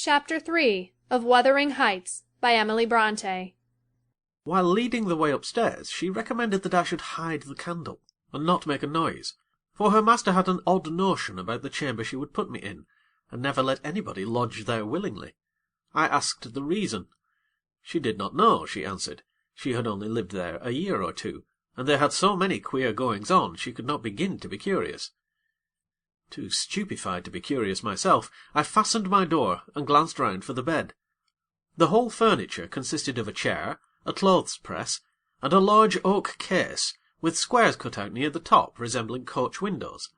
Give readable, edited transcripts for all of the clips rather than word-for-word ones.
Chapter 3 of Wuthering Heights by Emily Bronte. While leading the way upstairs, she recommended that I should hide the candle, and not make a noise, for her master had an odd notion about the chamber she would put me in, and never let anybody lodge there willingly. I asked the reason. She did not know, she answered. She had only lived there a year or two, and they had so many queer goings-on she could not begin to be curious. Too stupefied to be curious myself, I fastened my door and glanced round for the bed. The whole furniture consisted of a chair, a clothes-press, and a large oak case, with squares cut out near the top resembling coach windows.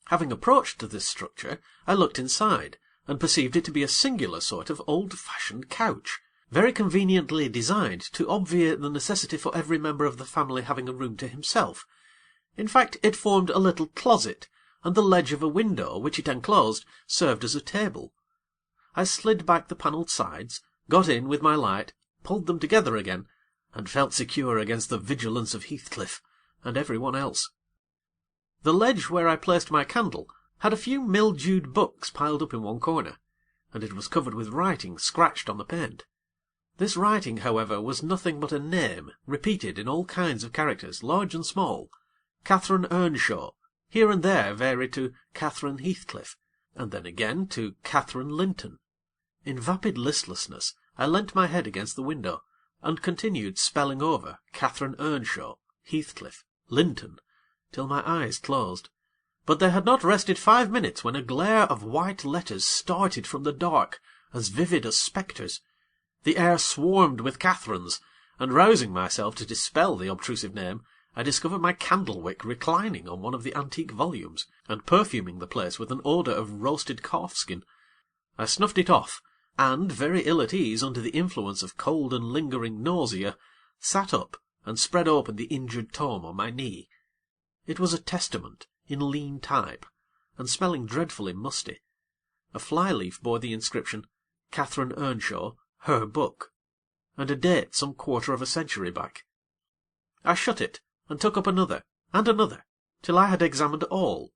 Having approached this structure, I looked inside, and perceived it to be a singular sort of old-fashioned couch, very conveniently designed to obviate the necessity for every member of the family having a room to himself. In fact, it formed a little closet, and the ledge of a window, which it enclosed, served as a table. I slid back the panelled sides, got in with my light, pulled them together again, and felt secure against the vigilance of Heathcliff, and every one else. The ledge where I placed my candle had a few mildewed books piled up in one corner, and it was covered with writing scratched on the paint. This writing, however, was nothing but a name, repeated in all kinds of characters, large and small. Catherine Earnshaw, here and there varied to Catherine Heathcliff, and then again to Catherine Linton. In vapid listlessness, I leant my head against the window, and continued spelling over Catherine Earnshaw, Heathcliff, Linton, till my eyes closed. But they had not rested 5 minutes when a glare of white letters started from the dark, as vivid as spectres. The air swarmed with Catherines, and rousing myself to dispel the obtrusive name, I discovered my candle-wick reclining on one of the antique volumes, and perfuming the place with an odour of roasted calf-skin. I snuffed it off, and, very ill at ease under the influence of cold and lingering nausea, sat up and spread open the injured tome on my knee. It was a testament, in lean type, and smelling dreadfully musty. A fly-leaf bore the inscription, Catherine Earnshaw, her book, and a date some quarter of a century back. I shut it, and took up another, and another, till I had examined all.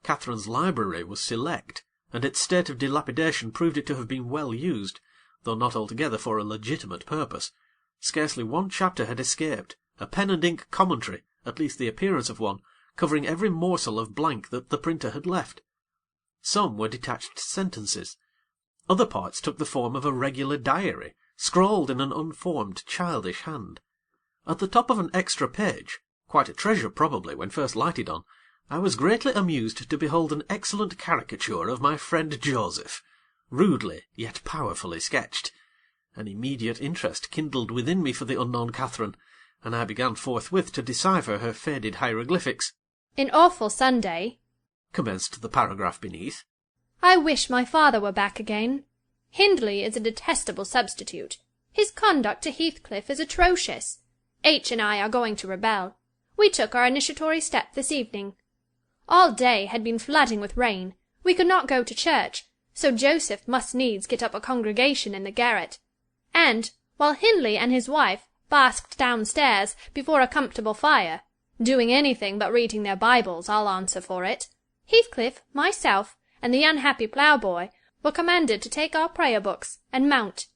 Catherine's library was select, and its state of dilapidation proved it to have been well used, though not altogether for a legitimate purpose. Scarcely one chapter had escaped, a pen-and-ink commentary, at least the appearance of one, covering every morsel of blank that the printer had left. Some were detached sentences. Other parts took the form of a regular diary, scrawled in an unformed, childish hand. At the top of an extra page, quite a treasure probably when first lighted on, I was greatly amused to behold an excellent caricature of my friend Joseph, rudely yet powerfully sketched. An immediate interest kindled within me for the unknown Catherine, and I began forthwith to decipher her faded hieroglyphics. "An awful Sunday," commenced the paragraph beneath. "I wish my father were back again. Hindley is a detestable substitute. His conduct to Heathcliff is atrocious. H. and I are going to rebel. We took our initiatory step this evening. All day had been flooding with rain. We could not go to church, so Joseph must needs get up a congregation in the garret. And, while Hindley and his wife basked downstairs before a comfortable fire, doing anything but reading their Bibles, I'll answer for it, Heathcliff, myself, and the unhappy ploughboy were commanded to take our prayer-books and mount.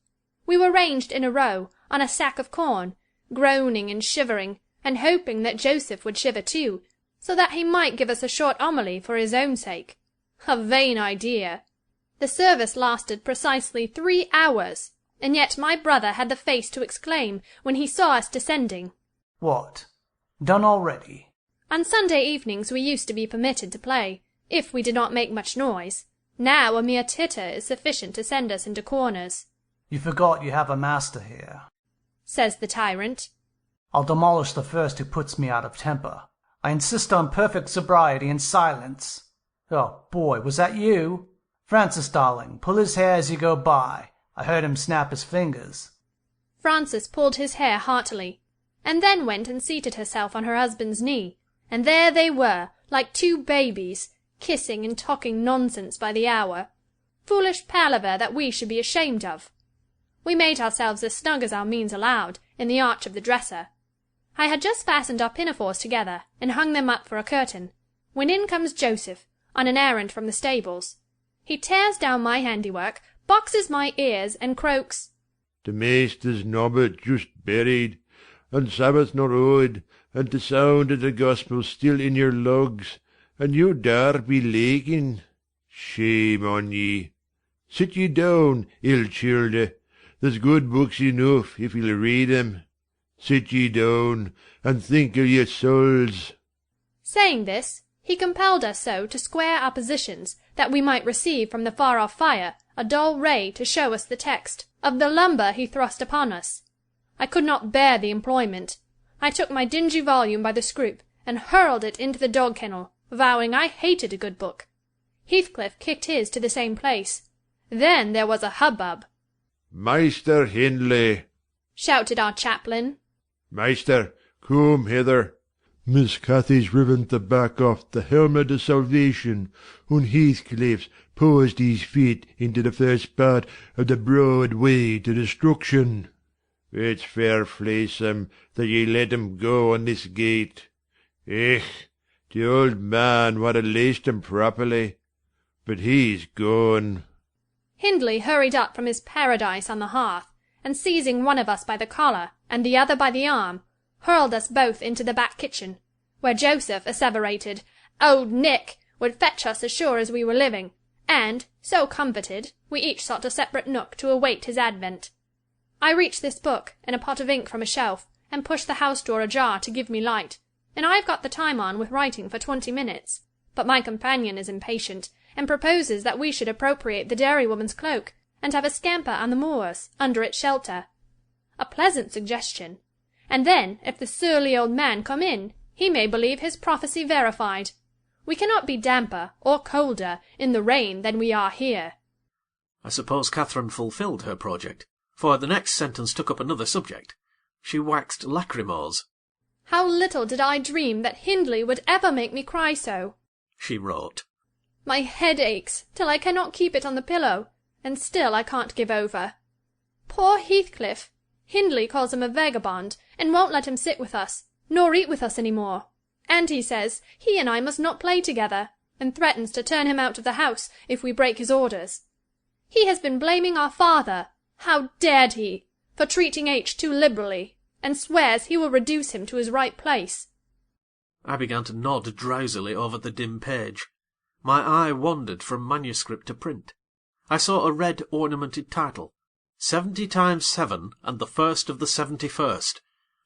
We were ranged in a row, on a sack of corn, groaning and shivering, and hoping that Joseph would shiver too, so that he might give us a short homily for his own sake. A vain idea! The service lasted precisely 3 hours, and yet my brother had the face to exclaim, when he saw us descending, "What, done already?" On Sunday evenings we used to be permitted to play, if we did not make much noise. Now a mere titter is sufficient to send us into corners. "You forgot you have a master here," says the tyrant. "I'll demolish the first who puts me out of temper. I insist on perfect sobriety and silence. Oh, boy, was that you? Francis, darling, pull his hair as you go by. I heard him snap his fingers." Frances pulled his hair heartily, and then went and seated herself on her husband's knee, and there they were, like 2 babies, kissing and talking nonsense by the hour. Foolish palaver that we should be ashamed of. We made ourselves as snug as our means allowed, in the arch of the dresser. I had just fastened our pinafores together, and hung them up for a curtain, when in comes Joseph, on an errand from the stables. He tears down my handiwork, boxes my ears, and croaks, "The Maester's nobbut just buried, and Sabbath not owed, and the sound of the gospel still in your lugs, and you dar be laking. Shame on ye! Sit ye down, ill childer. There's good books enough, if ye'll read 'em. Sit ye down, and think of your souls." Saying this, he compelled us so to square our positions that we might receive from the far-off fire a dull ray to show us the text of the lumber he thrust upon us. I could not bear the employment. I took my dingy volume by the scroop and hurled it into the dog-kennel, vowing I hated a good book. Heathcliff kicked his to the same place. Then there was a hubbub. "Maister Hindley!" shouted our chaplain. "Maister, come hither. Miss Cathy's riven the back off the helmet of salvation, and Heathcliff's posed his feet into the first part of the broad way to destruction. It's fair fleesome that ye let him go on this gate. The old man would have laced him properly, but he's gone." Hindley hurried up from his paradise on the hearth, and seizing one of us by the collar and the other by the arm, hurled us both into the back kitchen, where Joseph asseverated old Nick would fetch us as sure as we were living, and, so comforted, we each sought a separate nook to await his advent. I reached this book and a pot of ink from a shelf, and pushed the house door ajar to give me light, and I have got the time on with writing for 20 minutes. But my companion is impatient, and proposes that we should appropriate the dairywoman's cloak, and have a scamper on the moors, under its shelter. A pleasant suggestion. And then, if the surly old man come in, he may believe his prophecy verified. We cannot be damper or colder in the rain than we are here. I suppose Catherine fulfilled her project, for the next sentence took up another subject. She waxed lachrymose. How little did I dream that Hindley would ever make me cry so, she wrote. My head aches till I cannot keep it on the pillow, and still I can't give over. Poor Heathcliff! Hindley calls him a vagabond, and won't let him sit with us, nor eat with us any more. And he says he and I must not play together, and threatens to turn him out of the house if we break his orders. He has been blaming our father, how dared he, for treating H too liberally, and swears he will reduce him to his right place. I began to nod drowsily over the dim page. My eye wandered from manuscript to print. I saw a red ornamented title, 70 times 7 and the first of the 71st,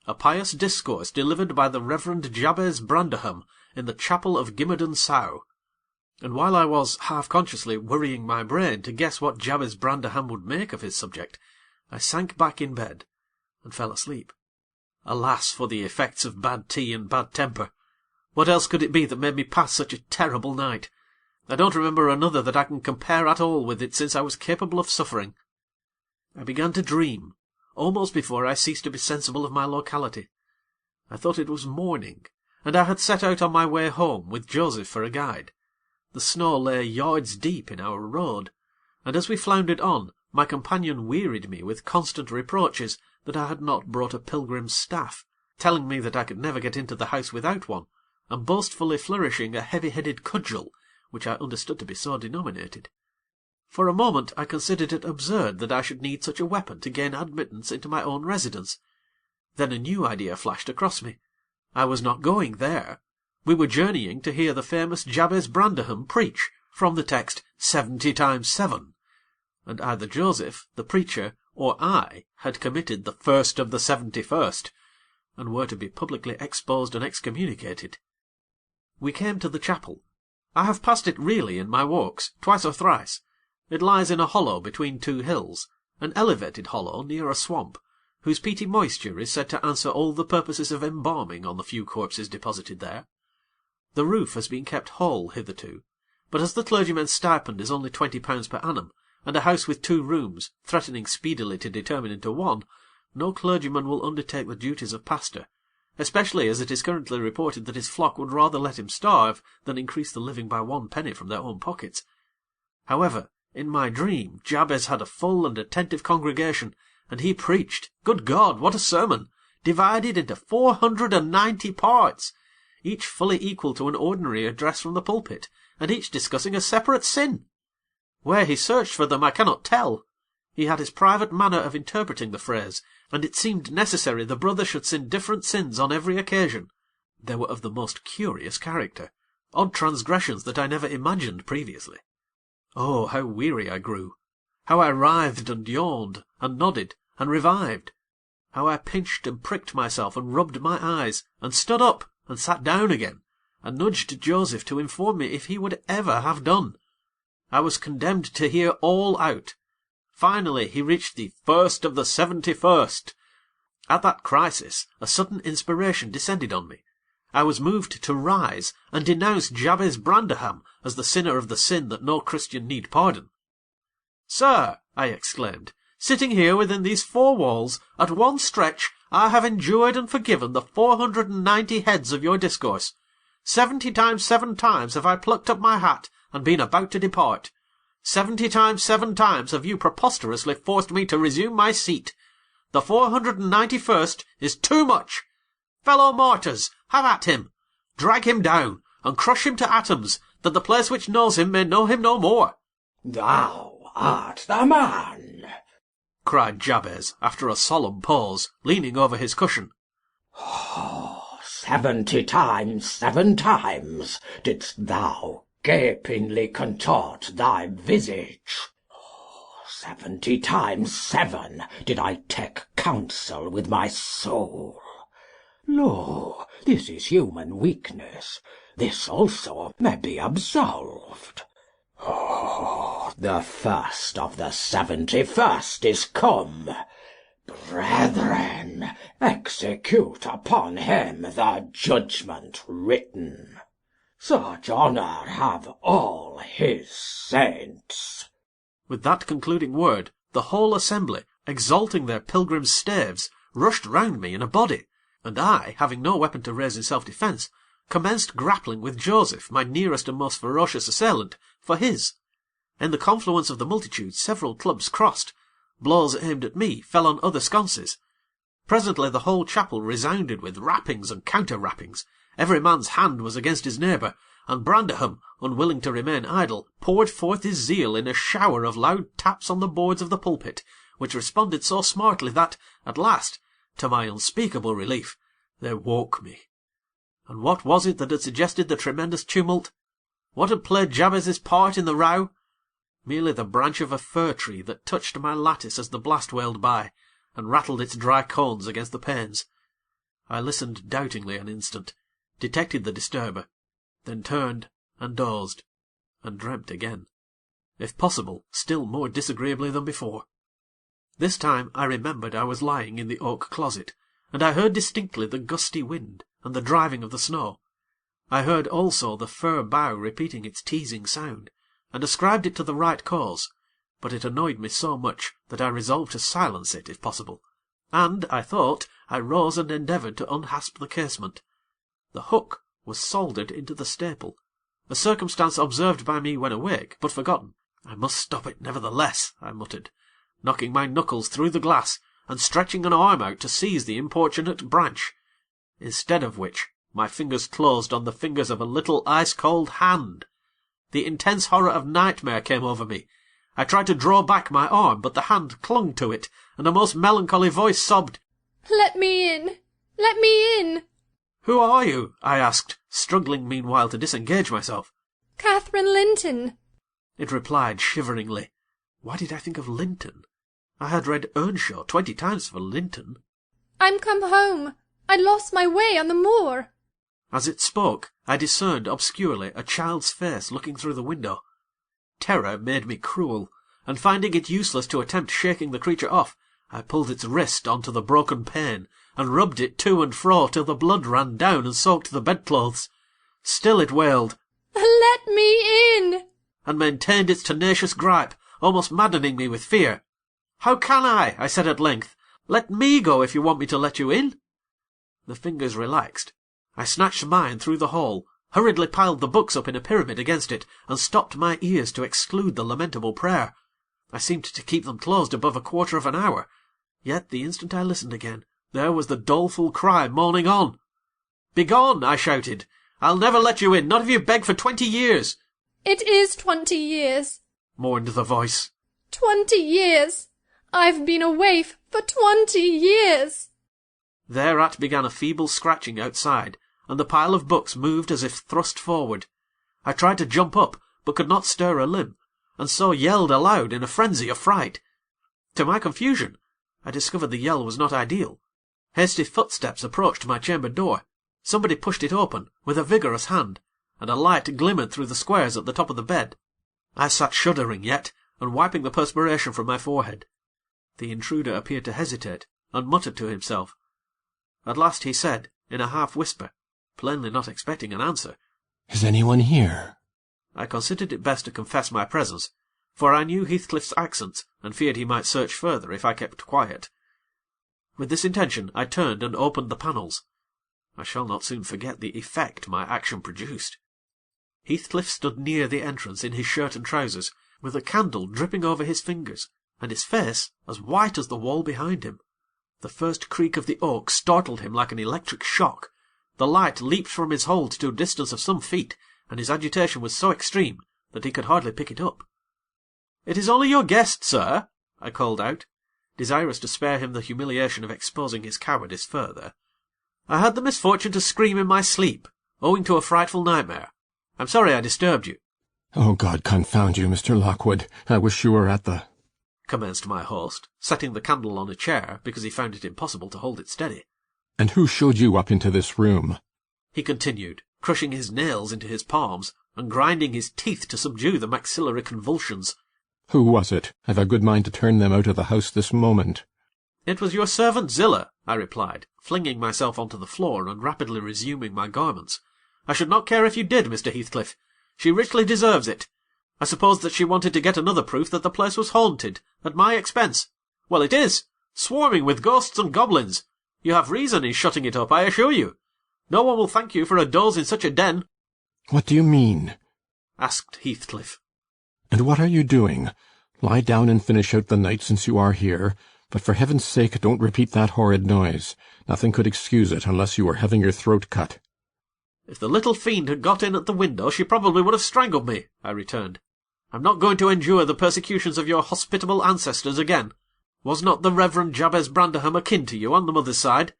a pious discourse delivered by the Reverend Jabez Branderham in the chapel of Gimmerden Sow. And while I was half-consciously worrying my brain to guess what Jabez Branderham would make of his subject, I sank back in bed and fell asleep. Alas for the effects of bad tea and bad temper! What else could it be that made me pass such a terrible night? I don't remember another that I can compare at all with it since I was capable of suffering. I began to dream, almost before I ceased to be sensible of my locality. I thought it was morning, and I had set out on my way home with Joseph for a guide. The snow lay yards deep in our road, and as we floundered on, my companion wearied me with constant reproaches that I had not brought a pilgrim's staff, telling me that I could never get into the house without one, and boastfully flourishing a heavy-headed cudgel, which I understood to be so denominated. For a moment I considered it absurd that I should need such a weapon to gain admittance into my own residence. Then a new idea flashed across me. I was not going there. We were journeying to hear the famous Jabez Branderham preach from the text 70 times 7, and either Joseph, the preacher, or I had committed the first of the 71st, and were to be publicly exposed and excommunicated. We came to the chapel. I have passed it really in my walks, twice or thrice. It lies in a hollow between two hills, an elevated hollow near a swamp, whose peaty moisture is said to answer all the purposes of embalming on the few corpses deposited there. The roof has been kept whole hitherto, but as the clergyman's stipend is only £20 per annum, and a house with 2 rooms, threatening speedily to determine into one, no clergyman will undertake the duties of pastor, especially as it is currently reported that his flock would rather let him starve than increase the living by 1 penny from their own pockets. However, in my dream Jabez had a full and attentive congregation, and he preached, good God, what a sermon, divided into 490 parts, each fully equal to an ordinary address from the pulpit, and each discussing a separate sin. Where he searched for them I cannot tell. He had his private manner of interpreting the phrase, and it seemed necessary the brother should sin different sins on every occasion. They were of the most curious character, odd transgressions that I never imagined previously. Oh, how weary I grew! How I writhed and yawned, and nodded, and revived! How I pinched and pricked myself, and rubbed my eyes, and stood up, and sat down again, and nudged Joseph to inform me if he would ever have done. I was condemned to hear all out. Finally he reached the 1st of the 71st. At that crisis a sudden inspiration descended on me. I was moved to rise and denounce Jabez Branderham as the sinner of the sin that no Christian need pardon. "Sir," I exclaimed, "sitting here within these 4 walls, at one stretch I have endured and forgiven the 490 heads of your discourse. 70 times 7 times have I plucked up my hat and been about to depart. 70 times 7 times have you preposterously forced me to resume my seat. The 491st is too much. Fellow martyrs, have at him! Drag him down, and crush him to atoms, that the place which knows him may know him no more." "Thou art the man," cried Jabez, after a solemn pause, leaning over his cushion. 70 times 7 times didst thou gapingly contort thy visage. 70 times 7 did I take counsel with my soul. Lo, this is human weakness. This also may be absolved. The 1st of the 71st is come. Brethren, execute upon him the judgment written. Such honour have all his saints. With that concluding word, the whole assembly, exalting their pilgrims' staves, rushed round me in a body, and I, having no weapon to raise in self-defence, commenced grappling with Joseph, my nearest and most ferocious assailant, for his. In the confluence of the multitude several clubs crossed. Blows aimed at me fell on other sconces. Presently the whole chapel resounded with rappings and counter-rappings. Every man's hand was against his neighbour, and Branderham, unwilling to remain idle, poured forth his zeal in a shower of loud taps on the boards of the pulpit, which responded so smartly that, at last, to my unspeakable relief, they woke me. And what was it that had suggested the tremendous tumult? What had played Jabez's part in the row? Merely the branch of a fir tree that touched my lattice as the blast wailed by, and rattled its dry cones against the panes. I listened doubtingly an instant, detected the disturber, then turned and dozed, and dreamt again, if possible still more disagreeably than before. This time I remembered I was lying in the oak closet, and I heard distinctly the gusty wind and the driving of the snow. I heard also the fir bough repeating its teasing sound, and ascribed it to the right cause, but it annoyed me so much that I resolved to silence it if possible, and, I thought, I rose and endeavoured to unhasp the casement. The hook was soldered into the staple, a circumstance observed by me when awake, but forgotten. "I must stop it nevertheless," I muttered, knocking my knuckles through the glass, and stretching an arm out to seize the importunate branch, instead of which my fingers closed on the fingers of a little ice-cold hand. The intense horror of nightmare came over me. I tried to draw back my arm, but the hand clung to it, and a most melancholy voice sobbed, "Let me in! Let me in!" "Who are you?" I asked, struggling meanwhile to disengage myself. "Catherine Linton," it replied shiveringly. Why did I think of Linton? I had read Earnshaw 20 times for Linton. "I'm come home. I lost my way on the moor." As it spoke, I discerned obscurely a child's face looking through the window. Terror made me cruel, and finding it useless to attempt shaking the creature off, I pulled its wrist onto the broken pane, and rubbed it to and fro till the blood ran down and soaked the bedclothes. Still it wailed, "Let me in!" and maintained its tenacious gripe, almost maddening me with fear. "How can I said at length. "Let me go if you want me to let you in." The fingers relaxed. I snatched mine through the hole, hurriedly piled the books up in a pyramid against it, and stopped my ears to exclude the lamentable prayer. I seemed to keep them closed above a quarter of an hour, yet the instant I listened again, there was the doleful cry moaning on. "Begone!" I shouted. "I'll never let you in, not if you beg for 20 years." "It is 20 years." mourned the voice. 20 years! I've been a waif for 20 years! Thereat began a feeble scratching outside, and the pile of books moved as if thrust forward. I tried to jump up, but could not stir a limb, and so yelled aloud in a frenzy of fright. To my confusion, I discovered the yell was not ideal. Hasty footsteps approached my chamber door. Somebody pushed it open with a vigorous hand, and a light glimmered through the squares at the top of the bed. I sat shuddering yet, and wiping the perspiration from my forehead. The intruder appeared to hesitate, and muttered to himself. At last he said, in a half-whisper, plainly not expecting an answer, "Is anyone here?" I considered it best to confess my presence, for I knew Heathcliff's accents, and feared he might search further if I kept quiet. With this intention I turned and opened the panels. I shall not soon forget the effect my action produced. Heathcliff stood near the entrance in his shirt and trousers, with a candle dripping over his fingers, and his face as white as the wall behind him. The first creak of the oak startled him like an electric shock. The light leaped from his hold to a distance of some feet, and his agitation was so extreme that he could hardly pick it up. "It is only your guest, sir," I called out, desirous to spare him the humiliation of exposing his cowardice further. "I had the misfortune to scream in my sleep, owing to a frightful nightmare. I'm sorry I disturbed you." "Oh, God confound you, Mr. Lockwood. I wish you were at the—" commenced my host, setting the candle on a chair because he found it impossible to hold it steady. "And who showed you up into this room?" he continued, crushing his nails into his palms, and grinding his teeth to subdue the maxillary convulsions. "Who was it? I've a good mind to turn them out of the house this moment." "It was your servant Zillah," I replied, flinging myself onto the floor and rapidly resuming my garments. "I should not care if you did, Mr. Heathcliff. She richly deserves it. I suppose that she wanted to get another proof that the place was haunted, at my expense. Well, it is, swarming with ghosts and goblins. You have reason in shutting it up, I assure you. No one will thank you for a doze in such a den." "What do you mean?" asked Heathcliff. "And what are you doing? Lie down and finish out the night since you are here, but for heaven's sake don't repeat that horrid noise. Nothing could excuse it unless you were having your throat cut." "If the little fiend had got in at the window, she probably would have strangled me," I returned. "I'm not going to endure the persecutions of your hospitable ancestors again. Was not the Reverend Jabez Branderham akin to you on the mother's side?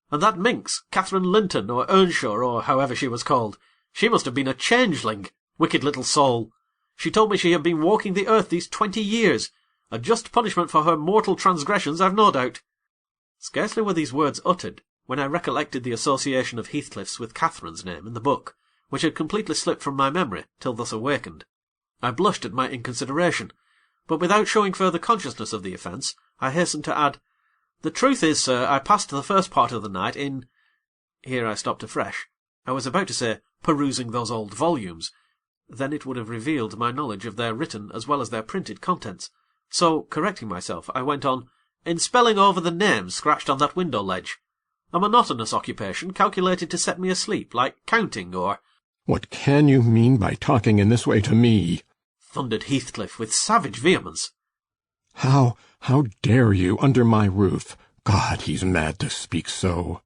And that minx, Catherine Linton, or Earnshaw, or however she was called, she must have been a changeling, wicked little soul. She told me she had been walking the earth these 20 years, a just punishment for her mortal transgressions, I've no doubt." Scarcely were these words uttered, when I recollected the association of Heathcliff's with Catherine's name in the book, which had completely slipped from my memory till thus awakened. I blushed at my inconsideration, but without showing further consciousness of the offence, I hastened to add, "The truth is, sir, I passed the first part of the night in—" Here I stopped afresh. I was about to say, perusing those old volumes. Then it would have revealed my knowledge of their written as well as their printed contents. So, correcting myself, I went on, "in spelling over the names scratched on that window ledge. A monotonous occupation calculated to set me asleep, like counting, or—" "What can you mean by talking in this way to me?" thundered Heathcliff with savage vehemence. How dare you, under my roof? God, he's mad to speak so."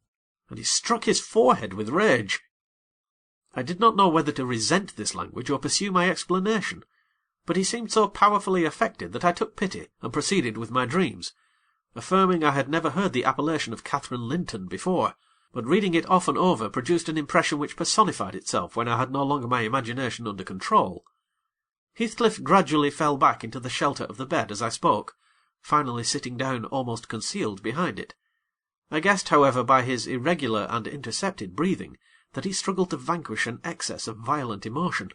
And he struck his forehead with rage. I did not know whether to resent this language or pursue my explanation, but he seemed so powerfully affected that I took pity and proceeded with my dreams, affirming I had never heard the appellation of Catherine Linton before, but reading it often over produced an impression which personified itself when I had no longer my imagination under control. Heathcliff gradually fell back into the shelter of the bed as I spoke, finally sitting down almost concealed behind it. I guessed, however, by his irregular and intercepted breathing, that he struggled to vanquish an excess of violent emotion.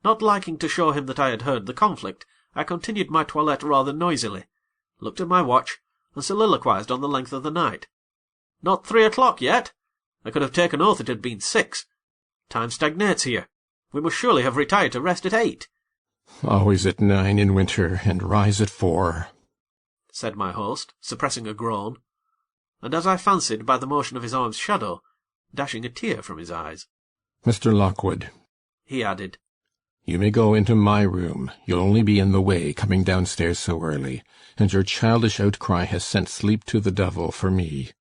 Not liking to show him that I had heard the conflict, I continued my toilette rather noisily, looked at my watch, and soliloquized on the length of the night. "Not 3 o'clock yet? I could have taken oath it had been 6. Time stagnates here. We must surely have retired to rest at 8. "Always at 9 in winter, and rise at 4. said my host, suppressing a groan, and as I fancied by the motion of his arm's shadow, dashing a tear from his eyes. "Mr. Lockwood," he added, "you may go into my room. You'll only be in the way, coming downstairs so early, and your childish outcry has sent sleep to the devil for me."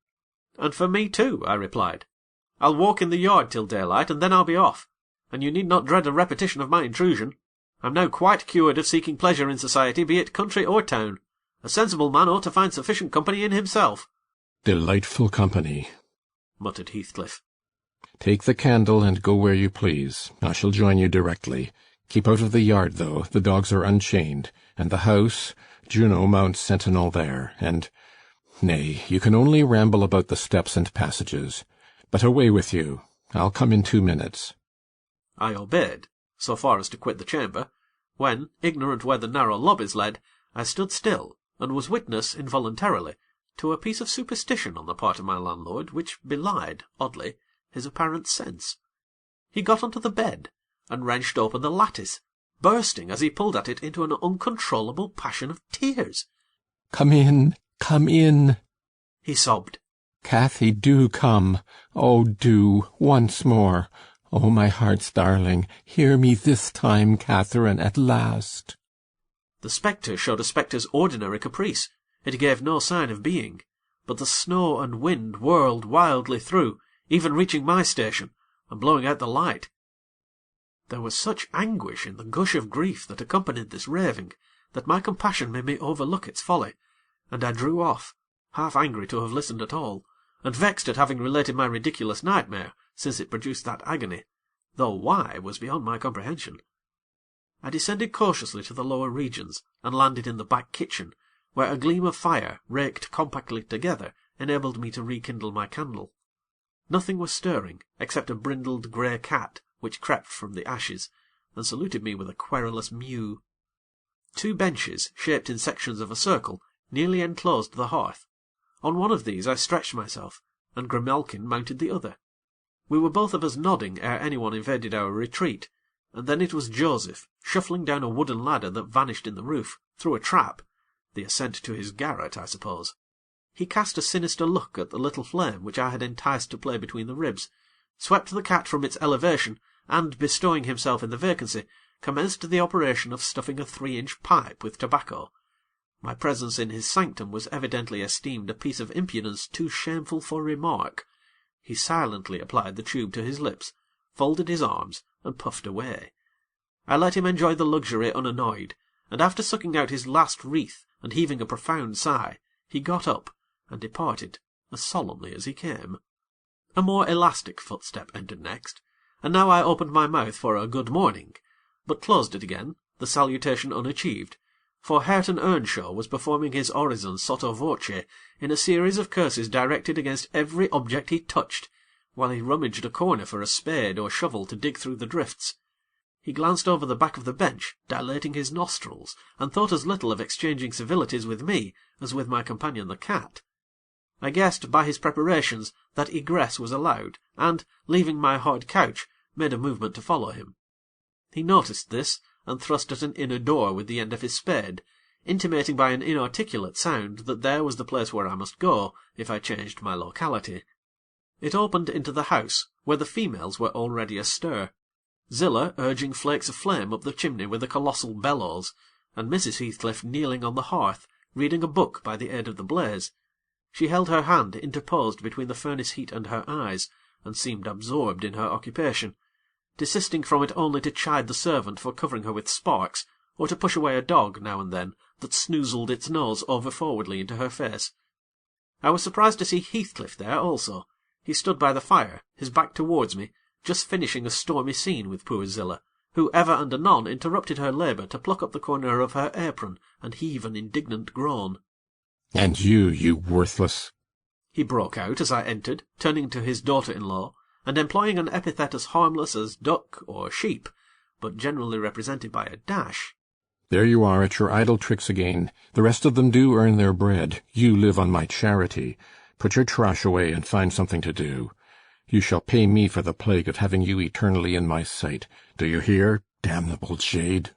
"And for me too," I replied. "I'll walk in the yard till daylight, and then I'll be off, and you need not dread a repetition of my intrusion. I'm now quite cured of seeking pleasure in society, be it country or town. A sensible man ought to find sufficient company in himself. Delightful company, muttered Heathcliff. Take the candle and go where you please. I shall join you directly. Keep out of the yard, though. The dogs are unchained. And the house, Juno mounts sentinel there. Nay, you can only ramble about the steps and passages. But away with you. I'll come in 2 minutes. I obeyed, so far as to quit the chamber, when, ignorant where the narrow lobbies led, I stood still, and was witness, involuntarily, to a piece of superstition on the part of my landlord, which belied, oddly, his apparent sense. He got onto the bed, and wrenched open the lattice, bursting as he pulled at it into an uncontrollable passion of tears. Come in, he sobbed. Cathy, do come. Oh, do, once more. Oh, my heart's darling, hear me this time, Catherine, at last. The spectre showed a spectre's ordinary caprice. It gave no sign of being, but the snow and wind whirled wildly through, even reaching my station, and blowing out the light. There was such anguish in the gush of grief that accompanied this raving, that my compassion made me overlook its folly, and I drew off, half angry to have listened at all, and vexed at having related my ridiculous nightmare, since it produced that agony, though why was beyond my comprehension. I descended cautiously to the lower regions, and landed in the back kitchen, where a gleam of fire, raked compactly together, enabled me to rekindle my candle. Nothing was stirring, except a brindled grey cat, which crept from the ashes, and saluted me with a querulous mew. 2 benches, shaped in sections of a circle, nearly enclosed the hearth. On one of these I stretched myself, and Grimalkin mounted the other. We were both of us nodding ere anyone invaded our retreat, and then it was Joseph, shuffling down a wooden ladder that vanished in the roof, through a trap, the ascent to his garret, I suppose. He cast a sinister look at the little flame which I had enticed to play between the ribs, swept the cat from its elevation, and, bestowing himself in the vacancy, commenced the operation of stuffing a 3-inch pipe with tobacco. My presence in his sanctum was evidently esteemed a piece of impudence too shameful for remark. He silently applied the tube to his lips, folded his arms, and puffed away. I let him enjoy the luxury unannoyed, and after sucking out his last wreath and heaving a profound sigh, he got up and departed as solemnly as he came. A more elastic footstep entered next, and now I opened my mouth for a good morning, but closed it again, the salutation unachieved, for Hareton Earnshaw was performing his orison sotto voce in a series of curses directed against every object he touched, while he rummaged a corner for a spade or shovel to dig through the drifts. He glanced over the back of the bench, dilating his nostrils, and thought as little of exchanging civilities with me as with my companion the cat. I guessed by his preparations that egress was allowed, and, leaving my hard couch, made a movement to follow him. He noticed this, and thrust at an inner door with the end of his spade, intimating by an inarticulate sound that there was the place where I must go, if I changed my locality. It opened into the house, where the females were already astir, Zillah urging flakes of flame up the chimney with a colossal bellows, and Mrs. Heathcliff kneeling on the hearth, reading a book by the aid of the blaze. She held her hand interposed between the furnace heat and her eyes, and seemed absorbed in her occupation, desisting from it only to chide the servant for covering her with sparks, or to push away a dog, now and then, that snoozled its nose over-forwardly into her face. I was surprised to see Heathcliff there also. He stood by the fire, his back towards me, just finishing a stormy scene with poor Zillah, who ever and anon interrupted her labour to pluck up the corner of her apron and heave an indignant groan. "And you worthless—" he broke out as I entered, turning to his daughter-in-law, and employing an epithet as harmless as duck or sheep, but generally represented by a dash. "There you are at your idle tricks again. The rest of them do earn their bread. You live on my charity. Put your trash away and find something to do. You shall pay me for the plague of having you eternally in my sight. Do you hear, damnable jade?"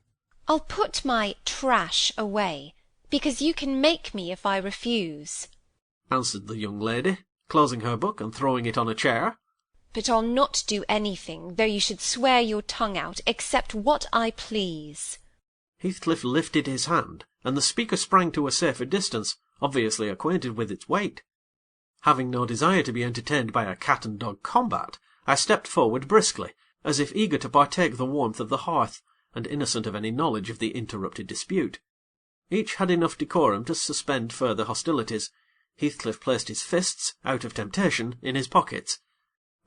"I'll put my trash away, because you can make me if I refuse," answered the young lady, closing her book and throwing it on a chair. "but I'll not do anything, though you should swear your tongue out, except what I please." Heathcliff lifted his hand, and the speaker sprang to a safer distance, obviously acquainted with its weight. Having no desire to be entertained by a cat-and-dog combat, I stepped forward briskly, as if eager to partake the warmth of the hearth, and innocent of any knowledge of the interrupted dispute. Each had enough decorum to suspend further hostilities. Heathcliff placed his fists, out of temptation, in his pockets.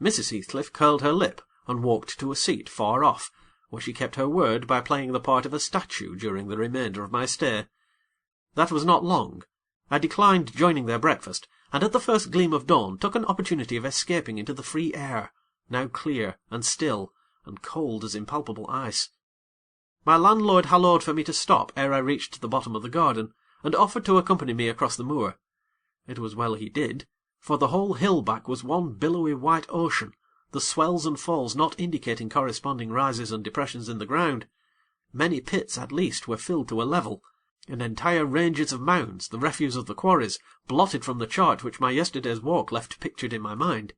Mrs. Heathcliff curled her lip, and walked to a seat far off, where she kept her word by playing the part of a statue during the remainder of my stay. That was not long. I declined joining their breakfast, and at the first gleam of dawn took an opportunity of escaping into the free air, now clear and still, and cold as impalpable ice. My landlord hallooed for me to stop ere I reached the bottom of the garden, and offered to accompany me across the moor. It was well he did, for the whole hill back was one billowy white ocean, the swells and falls not indicating corresponding rises and depressions in the ground. Many pits at least were filled to a level, and entire ranges of mounds, the refuse of the quarries, blotted from the chart which my yesterday's walk left pictured in my mind.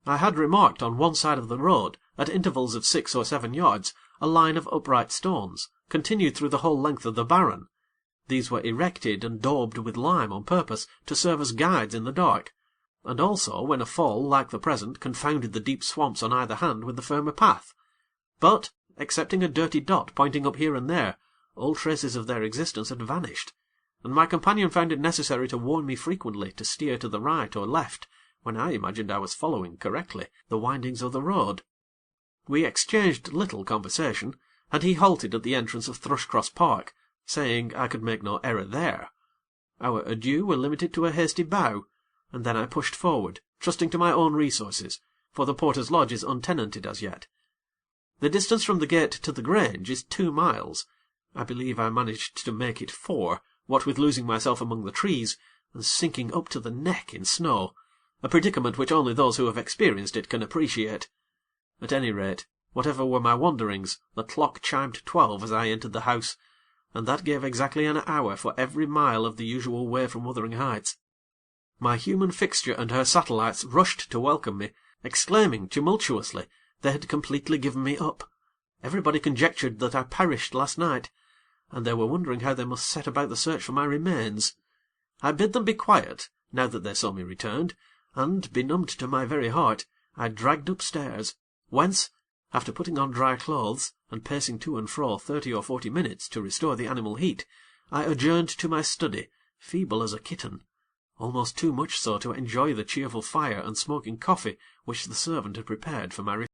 I had remarked on one side of the road, at intervals of 6 or 7 yards, a line of upright stones, continued through the whole length of the barren. These were erected and daubed with lime on purpose to serve as guides in the dark, and also when a fall like the present confounded the deep swamps on either hand with the firmer path. But, excepting a dirty dot pointing up here and there, all traces of their existence had vanished, and my companion found it necessary to warn me frequently to steer to the right or left, when I imagined I was following correctly the windings of the road. We exchanged little conversation, and he halted at the entrance of Thrushcross Park, saying I could make no error there. Our adieux were limited to a hasty bow, and then I pushed forward, trusting to my own resources, for the porter's lodge is untenanted as yet. The distance from the gate to the Grange is 2 miles. I believe I managed to make it 4, what with losing myself among the trees, and sinking up to the neck in snow, a predicament which only those who have experienced it can appreciate. At any rate, whatever were my wanderings, the clock chimed 12 as I entered the house, and that gave exactly an hour for every mile of the usual way from Wuthering Heights. My human fixture and her satellites rushed to welcome me, exclaiming tumultuously they had completely given me up. Everybody conjectured that I perished last night, and they were wondering how they must set about the search for my remains. I bid them be quiet, now that they saw me returned, and, benumbed to my very heart, I dragged upstairs, whence, after putting on dry clothes, and pacing to and fro 30 or 40 minutes to restore the animal heat, I adjourned to my study, feeble as a kitten, almost too much so to enjoy the cheerful fire and smoking coffee which the servant had prepared for my